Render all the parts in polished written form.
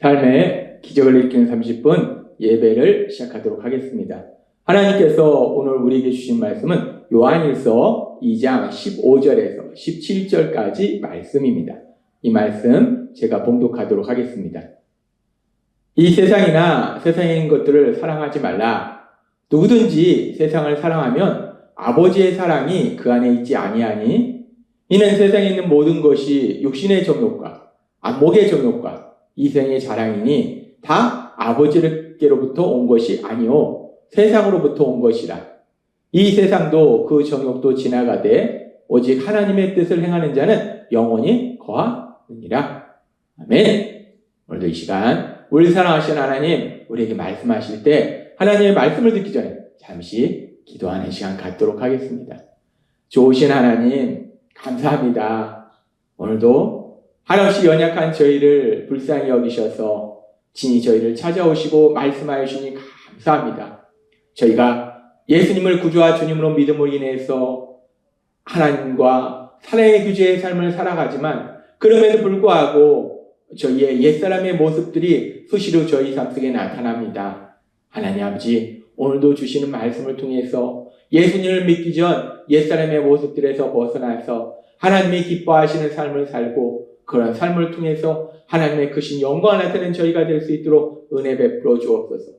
삶의 기적을 일으키는 30분 예배를 시작하도록 하겠습니다. 하나님께서 오늘 우리에게 주신 말씀은 요한일서 2장 15절에서 17절까지 말씀입니다. 이 말씀 제가 봉독하도록 하겠습니다. 이 세상이나 세상에 있는 것들을 사랑하지 말라. 누구든지 세상을 사랑하면 아버지의 사랑이 그 안에 있지 아니하니 이는 세상에 있는 모든 것이 육신의 정욕과 안목의 정욕과 이생의 자랑이니 다 아버지께로부터 온 것이 아니요 세상으로부터 온 것이라. 이 세상도 그 정욕도 지나가되 오직 하나님의 뜻을 행하는 자는 영원히 거하느니라. 아멘. 오늘도 이 시간 우리 사랑하시는 하나님, 우리에게 말씀하실 때 하나님의 말씀을 듣기 전에 잠시 기도하는 시간 갖도록 하겠습니다. 좋으신 하나님 감사합니다. 오늘도 한없이 연약한 저희를 불쌍히 여기셔서 친히 저희를 찾아오시고 말씀하여 주시니 감사합니다. 저희가 예수님을 구주와 주님으로 믿음으로 인해서 하나님과 사랑의 규제의 삶을 살아가지만 그럼에도 불구하고 저희의 옛사람의 모습들이 수시로 저희 삶 속에 나타납니다. 하나님 아버지, 오늘도 주시는 말씀을 통해서 예수님을 믿기 전 옛사람의 모습들에서 벗어나서 하나님이 기뻐하시는 삶을 살고 그런 삶을 통해서 하나님의 크신 영광을 나타내는 저희가 될 수 있도록 은혜 베풀어 주옵소서.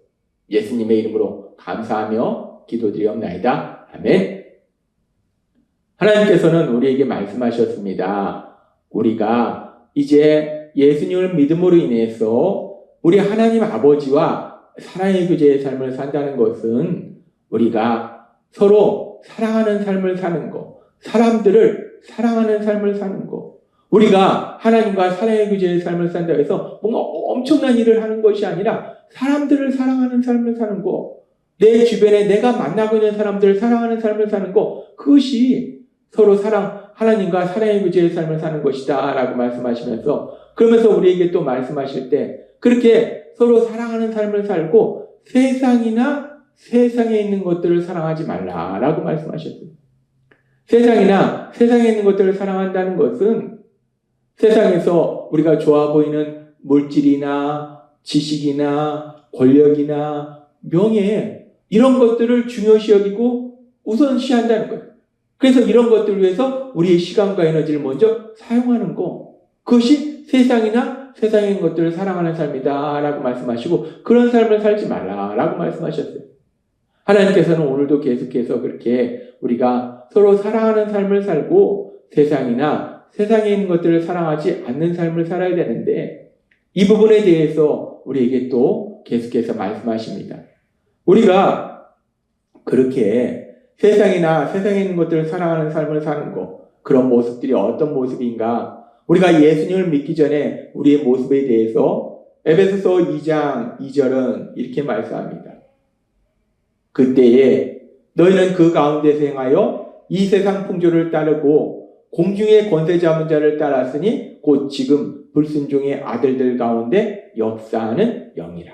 예수님의 이름으로 감사하며 기도드리옵나이다. 아멘. 하나님께서는 우리에게 말씀하셨습니다. 우리가 이제 예수님을 믿음으로 인해서 우리 하나님 아버지와 사랑의 교제의 삶을 산다는 것은 우리가 서로 사랑하는 삶을 사는 것, 사람들을 사랑하는 삶을 사는 것, 우리가 하나님과 사랑의 교제의 삶을 산다고 해서 뭔가 엄청난 일을 하는 것이 아니라 사람들을 사랑하는 삶을 사는 것, 내 주변에 내가 만나고 있는 사람들을 사랑하는 삶을 사는 것, 그것이 서로 하나님과 사랑의 교제의 삶을 사는 것이다 라고 말씀하시면서, 그러면서 우리에게 또 말씀하실 때 그렇게 서로 사랑하는 삶을 살고 세상이나 세상에 있는 것들을 사랑하지 말라 라고 말씀하셨어요. 세상이나 세상에 있는 것들을 사랑한다는 것은 세상에서 우리가 좋아 보이는 물질이나 지식이나 권력이나 명예, 이런 것들을 중요시 여기고 우선시한다는 거예요. 그래서 이런 것들을 위해서 우리의 시간과 에너지를 먼저 사용하는 거, 그것이 세상이나 세상에 있는 것들을 사랑하는 삶이다 라고 말씀하시고, 그런 삶을 살지 말라 라고 말씀하셨어요. 하나님께서는 오늘도 계속해서 그렇게 우리가 서로 사랑하는 삶을 살고 세상이나 세상에 있는 것들을 사랑하지 않는 삶을 살아야 되는데, 이 부분에 대해서 우리에게 또 계속해서 말씀하십니다. 우리가 그렇게 세상이나 세상에 있는 것들을 사랑하는 삶을 사는 것, 그런 모습들이 어떤 모습인가? 우리가 예수님을 믿기 전에 우리의 모습에 대해서 에베소서 2장 2절은 이렇게 말씀합니다. 그때에 너희는 그 가운데서 행하여 이 세상 풍조를 따르고 공중의 권세 잡은 자를 따랐으니 곧 지금 불순종의 아들들 가운데 역사하는 영이라.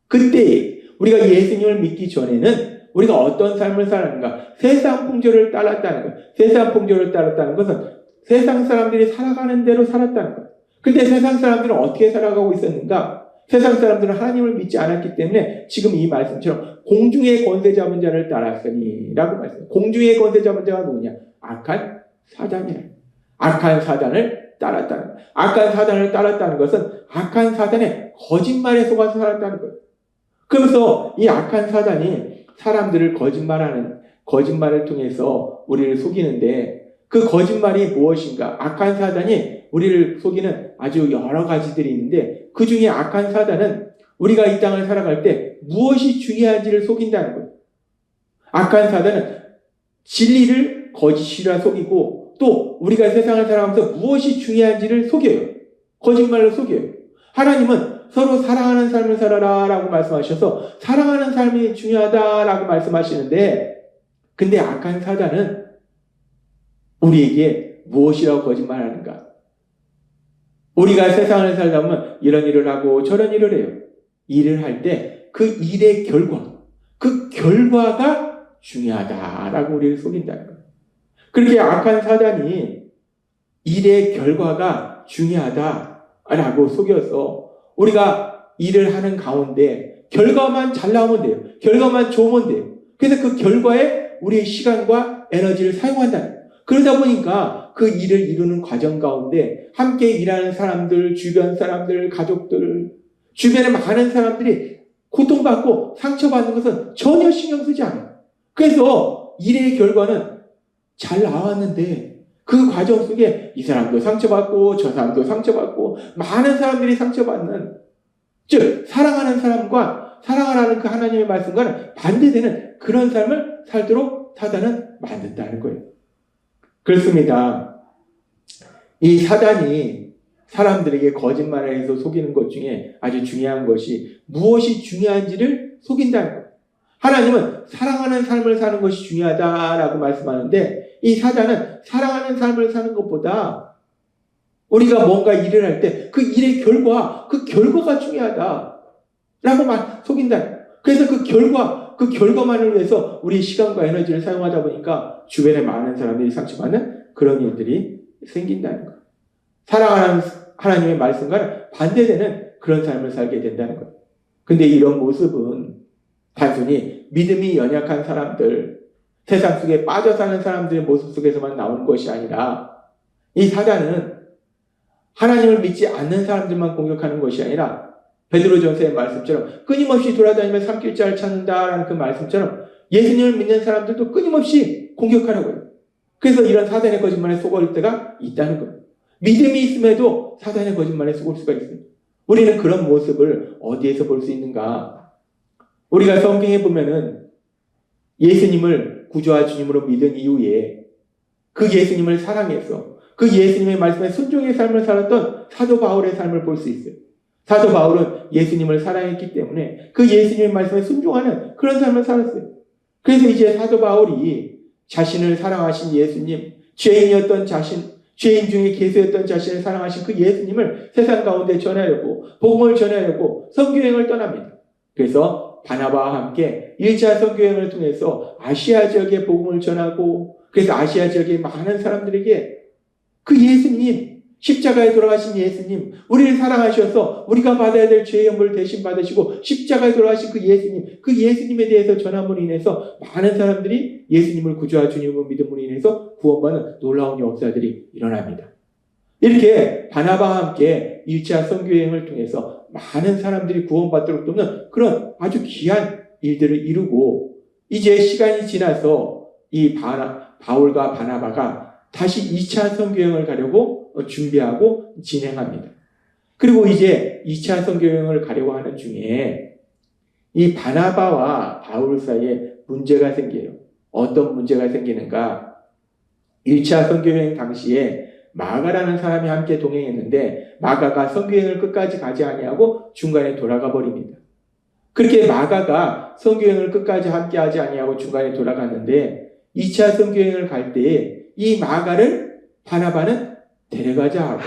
그때 우리가 예수님을 믿기 전에는 우리가 어떤 삶을 살았는가? 세상 풍조를 따랐다는 거예요. 세상 풍조를 따랐다는 것은 세상 사람들이 살아가는 대로 살았다는 거예요. 근데 세상 사람들은 어떻게 살아가고 있었는가? 세상 사람들은 하나님을 믿지 않았기 때문에 지금 이 말씀처럼 공중의 권세 잡은 자를 따랐으니 라고 말씀해요. 공중의 권세 잡은 자가 누구냐? 악한 사단이라. 악한 사단을 따랐다는 거예요. 악한 사단을 따랐다는 것은 악한 사단의 거짓말에 속아서 살았다는 거예요. 그러면서 이 악한 사단이 사람들을 거짓말을 통해서 우리를 속이는데, 그 거짓말이 무엇인가? 악한 사단이 우리를 속이는 아주 여러 가지들이 있는데, 그 중에 악한 사단은 우리가 이 땅을 살아갈 때 무엇이 중요한지를 속인다는 거예요. 악한 사단은 진리를 거짓이라 속이고, 또 우리가 세상을 살아가면서 무엇이 중요한지를 속여요. 거짓말로 속여요. 하나님은 서로 사랑하는 삶을 살아라 라고 말씀하셔서 사랑하는 삶이 중요하다라고 말씀하시는데, 근데 악한 사단은 우리에게 무엇이라고 거짓말하는가? 우리가 세상을 살다 보면 이런 일을 하고 저런 일을 해요. 일을 할 때 그 일의 그 결과가 중요하다라고 우리를 속인다는 거예요. 그렇게 악한 사단이 일의 결과가 중요하다라고 속여서 우리가 일을 하는 가운데 결과만 잘 나오면 돼요. 결과만 좋으면 돼요. 그래서 그 결과에 우리의 시간과 에너지를 사용한다. 그러다 보니까 그 일을 이루는 과정 가운데 함께 일하는 사람들, 주변 사람들, 가족들, 주변에 많은 사람들이 고통받고 상처받는 것은 전혀 신경 쓰지 않아요. 그래서 일의 결과는 잘 나왔는데 그 과정 속에 이 사람도 상처받고 저 사람도 상처받고 많은 사람들이 상처받는, 즉 사랑하는 사람과 사랑하라는 그 하나님의 말씀과는 반대되는 그런 삶을 살도록 사단은 만든다는 거예요. 그렇습니다. 이 사단이 사람들에게 거짓말을 해서 속이는 것 중에 아주 중요한 것이 무엇이 중요한지를 속인다는 거예요. 하나님은 사랑하는 삶을 사는 것이 중요하다라고 말씀하는데 이 사단은 사랑하는 삶을 사는 것보다 우리가 뭔가 일을 할 때 그 일의 결과, 그 결과가 중요하다라고 속인다는 거예요. 그래서 그 결과만을 위해서 우리의 시간과 에너지를 사용하다 보니까 주변에 많은 사람들이 상처받는 그런 일들이 생긴다는 거예요. 사랑하는 하나님의 말씀과는 반대되는 그런 삶을 살게 된다는 거예요. 근데 이런 모습은 단순히 믿음이 연약한 사람들, 세상 속에 빠져 사는 사람들의 모습 속에서만 나오는 것이 아니라 이 사단은 하나님을 믿지 않는 사람들만 공격하는 것이 아니라 베드로전서의 말씀처럼 끊임없이 돌아다니며 산길자를 찾는다라는 그 말씀처럼 예수님을 믿는 사람들도 끊임없이 공격하라고 해요. 그래서 이런 사단의 거짓말에 속을 때가 있다는 거예요. 믿음이 있음에도 사단의 거짓말에 속을 수가 있어요. 우리는 그런 모습을 어디에서 볼 수 있는가? 우리가 성경에 보면은 예수님을 구주와 주님으로 믿은 이후에 그 예수님을 사랑해서 그 예수님의 말씀에 순종의 삶을 살았던 사도 바울의 삶을 볼 수 있어요. 사도 바울은 예수님을 사랑했기 때문에 그 예수님의 말씀에 순종하는 그런 삶을 살았어요. 그래서 이제 사도 바울이 자신을 사랑하신 예수님, 죄인이었던 죄인 중에 괴수였던 자신을 사랑하신 그 예수님을 세상 가운데 전하려고, 복음을 전하려고 선교여행을 떠납니다. 그래서 바나바와 함께 1차 선교여행을 통해서 아시아 지역에 복음을 전하고, 그래서 아시아 지역의 많은 사람들에게 그 예수님, 십자가에 돌아가신 예수님, 우리를 사랑하셔서 우리가 받아야 될 죄의 연물을 대신 받으시고 십자가에 돌아가신 그 예수님에 대해서 전함으로 인해서 많은 사람들이 예수님을 구주와 주님을 믿음으로 인해서 구원받는 놀라운 역사들이 일어납니다. 이렇게 바나바와 함께 1차 선교여행을 통해서 많은 사람들이 구원받도록 돕는 그런 아주 귀한 일들을 이루고, 이제 시간이 지나서 이 바울과 바나바가 다시 2차 선교여행을 가려고 준비하고 진행합니다. 그리고 이제 2차 선교여행을 가려고 하는 중에 이 바나바와 바울 사이에 문제가 생겨요. 어떤 문제가 생기는가? 1차 선교여행 당시에 마가라는 사람이 함께 동행했는데 마가가 선교여행을 끝까지 가지 아니하고 중간에 돌아가 버립니다. 그렇게 마가가 선교여행을 끝까지 함께 하지 아니하고 중간에 돌아갔는데 2차 선교여행을 갈 때에 이 마가를 바나바는 데려가자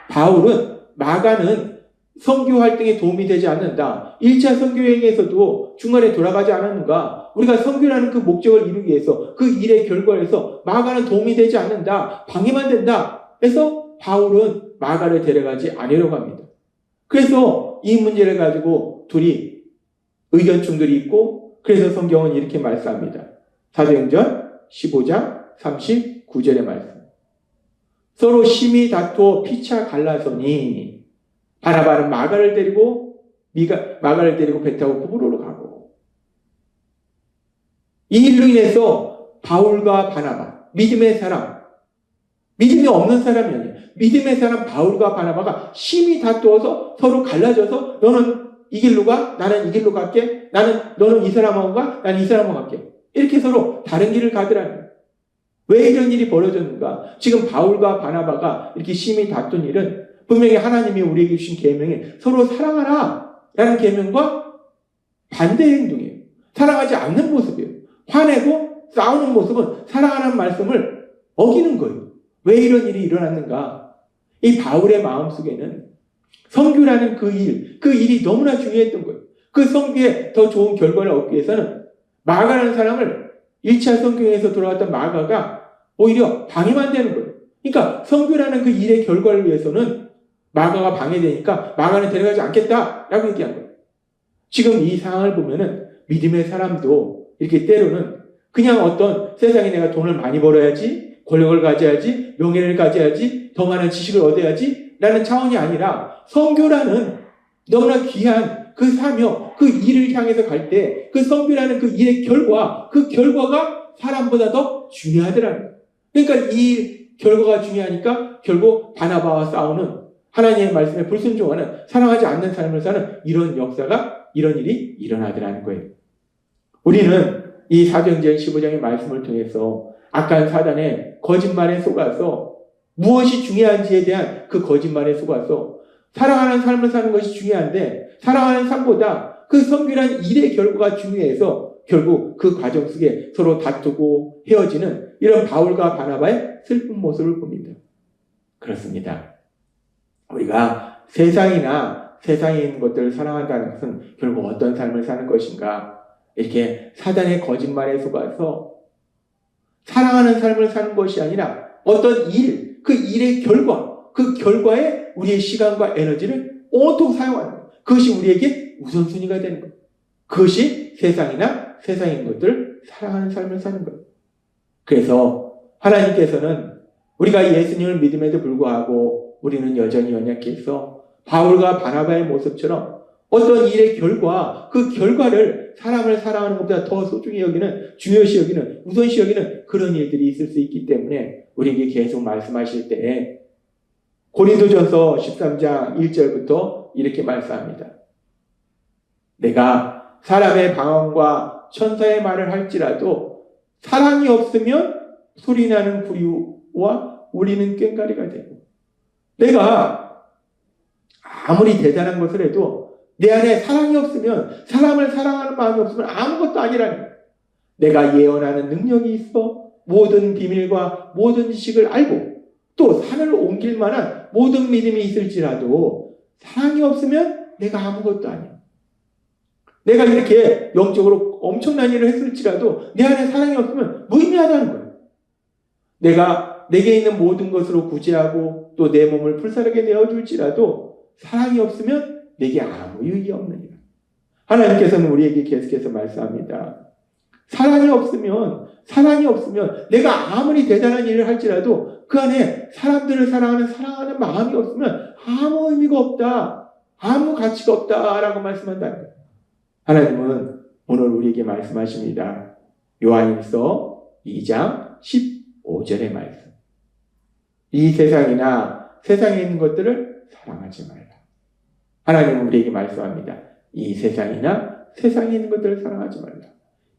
하고, 마가는 선교 활동에 도움이 되지 않는다. 1차 선교여행에서도 중간에 돌아가지 않았는가? 우리가 선교라는 그 목적을 이루기 위해서 그 일의 결과에서 마가는 도움이 되지 않는다. 방해만 된다. 해서 바울은 마가를 데려가지 않으려고 합니다. 그래서 이 문제를 가지고 둘이 의견 충돌이 있고, 그래서 성경은 이렇게 말씀합니다. 사도행전 15장 39절의 말씀. 서로 심히 다투어 피차 갈라서니 바나바는 마가를 데리고 배 타고 구브로로 가고, 이 일로 인해서 바울과 바나바, 믿음의 사람, 믿음이 없는 사람이 아니에요. 믿음의 사람 바울과 바나바가 심히 다투어서 서로 갈라져서 너는 이 길로 가, 나는 이 길로 갈게, 너는 이 사람하고 가, 나는 이 사람하고 갈게. 이렇게 서로 다른 길을 가더라는 거예요. 왜 이런 일이 벌어졌는가? 지금 바울과 바나바가 이렇게 심히 다툰 일은 분명히 하나님이 우리에게 주신 계명이 서로 사랑하라 라는 계명과 반대의 행동이에요. 사랑하지 않는 모습이에요. 화내고 싸우는 모습은 사랑하는 말씀을 어기는 거예요. 왜 이런 일이 일어났는가? 이 바울의 마음속에는 선교라는 그 일이 너무나 중요했던 거예요. 그 선교에 더 좋은 결과를 얻기 위해서는 마가라는 사람을 1차 선교에서 돌아왔던 마가가 오히려 방해만 되는 거예요. 그러니까 선교라는 그 일의 결과를 위해서는 마가가 방해되니까 마가는 데려가지 않겠다라고 얘기한 거예요. 지금 이 상황을 보면은 믿음의 사람도 이렇게 때로는 그냥 어떤 세상에 내가 돈을 많이 벌어야지, 권력을 가져야지, 명예를 가져야지, 더 많은 지식을 얻어야지 라는 차원이 아니라 선교라는 너무나 귀한 그 사명, 그 일을 향해서 갈 때 그 선교라는 그 일의 결과, 그 결과가 사람보다 더 중요하더라는 거예요. 그러니까 이 결과가 중요하니까 결국 바나바와 싸우는, 하나님의 말씀에 불순종하는, 사랑하지 않는 삶을 사는 이런 역사가, 이런 일이 일어나더라는 거예요. 우리는 이 사도행전 15장의 말씀을 통해서 악한 사단의 거짓말에 속아서 무엇이 중요한지에 대한 그 거짓말에 속아서 사랑하는 삶을 사는 것이 중요한데 사랑하는 삶보다 그 선교란 일의 결과가 중요해서 결국 그 과정 속에 서로 다투고 헤어지는 이런 바울과 바나바의 슬픈 모습을 봅니다. 그렇습니다. 우리가 세상에 있는 것들을 사랑한다는 것은 결국 어떤 삶을 사는 것인가? 이렇게 사단의 거짓말에 속아서 사랑하는 삶을 사는 것이 아니라 어떤 일, 그 일의 결과, 그 결과에 우리의 시간과 에너지를 온통 사용하는 것. 그것이 우리에게 우선순위가 되는 것. 그것이 세상에 있는 것들을 사랑하는 삶을 사는 것. 그래서 하나님께서는 우리가 예수님을 믿음에도 불구하고 우리는 여전히 연약해서 바울과 바나바의 모습처럼 어떤 일의 결과, 그 결과를 사람을 사랑하는 것보다 더 소중히 여기는, 중요시 여기는, 우선시 여기는 그런 일들이 있을 수 있기 때문에 우리에게 계속 말씀하실 때 고린도전서 13장 1절부터 이렇게 말씀합니다. 내가 사람의 방언과 천사의 말을 할지라도 사랑이 없으면 소리나는 구리와 울리는 꽹과리가 되고, 내가 아무리 대단한 것을 해도 내 안에 사랑이 없으면, 사람을 사랑하는 마음이 없으면 아무것도 아니라는 거예요. 내가 예언하는 능력이 있어 모든 비밀과 모든 지식을 알고 또 산을 옮길 만한 모든 믿음이 있을지라도 사랑이 없으면 내가 아무것도 아니야. 내가 이렇게 영적으로 엄청난 일을 했을지라도 내 안에 사랑이 없으면 무의미하다는 거예요. 내가 내게 있는 모든 것으로 구제하고 또 내 몸을 불사르게 내어줄지라도 사랑이 없으면 내게 아무 유익이 없느니라. 하나님께서는 우리에게 계속해서 말씀합니다. 사랑이 없으면 내가 아무리 대단한 일을 할지라도 그 안에 사람들을 사랑하는 마음이 없으면 아무 의미가 없다. 아무 가치가 없다라고 말씀한다는 거예요. 하나님은 오늘 우리에게 말씀하십니다. 요한일서 2장 15절의 말씀. 이 세상에 있는 것들을 사랑하지 말라. 하나님은 우리에게 말씀합니다. 이 세상에 있는 것들을 사랑하지 말라.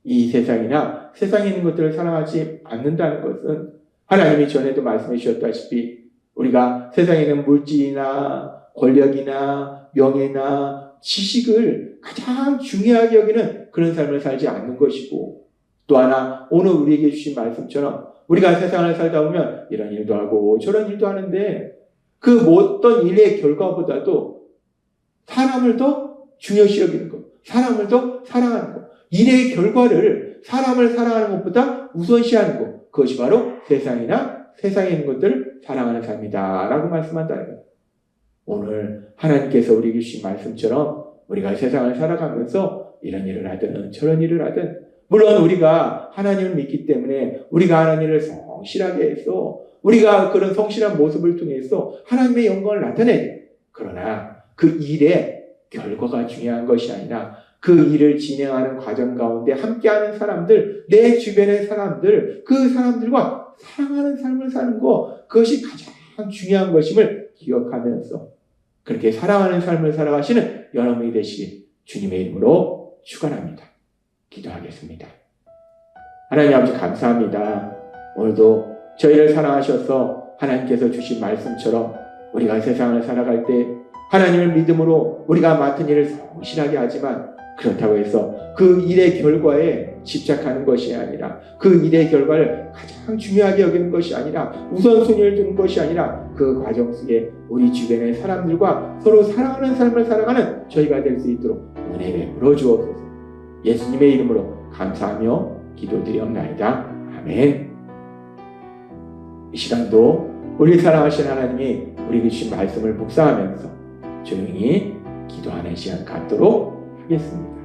이 세상에 있는 것들을 사랑하지 않는다는 것은 하나님이 전에도 말씀해 주셨다시피 우리가 세상에 있는 물질이나 권력이나 명예나 지식을 가장 중요하게 여기는 그런 삶을 살지 않는 것이고, 또 하나 오늘 우리에게 주신 말씀처럼 우리가 세상을 살다 보면 이런 일도 하고 저런 일도 하는데 그 어떤 일의 결과보다도 사람을 더 중요시 여기는 것, 사람을 더 사랑하는 것, 일의 결과를 사람을 사랑하는 것보다 우선시하는 것, 그것이 바로 세상에 있는 것들을 사랑하는 삶이다 라고 말씀한다는 거예요. 오늘 하나님께서 우리에게 주신 말씀처럼 우리가 세상을 살아가면서 이런 일을 하든 저런 일을 하든, 물론 우리가 하나님을 믿기 때문에 우리가 하나님을 성실하게 해서 우리가 그런 성실한 모습을 통해서 하나님의 영광을 나타내. 그러나 그 일의 결과가 중요한 것이 아니라 그 일을 진행하는 과정 가운데 함께하는 사람들, 내 주변의 사람들, 그 사람들과 사랑하는 삶을 사는 것, 그것이 가장 중요한 것임을 기억하면서 그렇게 사랑하는 삶을 살아가시는 여러분이 되시길 주님의 이름으로 축원합니다. 기도하겠습니다. 하나님 아버지 감사합니다. 오늘도 저희를 사랑하셔서 하나님께서 주신 말씀처럼 우리가 세상을 살아갈 때 하나님을 믿음으로 우리가 맡은 일을 성실하게 하지만, 그렇다고 해서 그 일의 결과에 집착하는 것이 아니라, 그 일의 결과를 가장 중요하게 여기는 것이 아니라, 우선순위를 두는 것이 아니라 그 과정 속에 우리 주변의 사람들과 서로 사랑하는 삶을 살아가는 저희가 될 수 있도록 은혜 베풀어 주옵소서. 예수님의 이름으로 감사하며 기도드리옵나이다. 아멘. 이 시간도 우리 사랑하신 하나님이 우리 주신 말씀을 묵상하면서 조용히 기도하는 시간 갖도록 하겠습니다.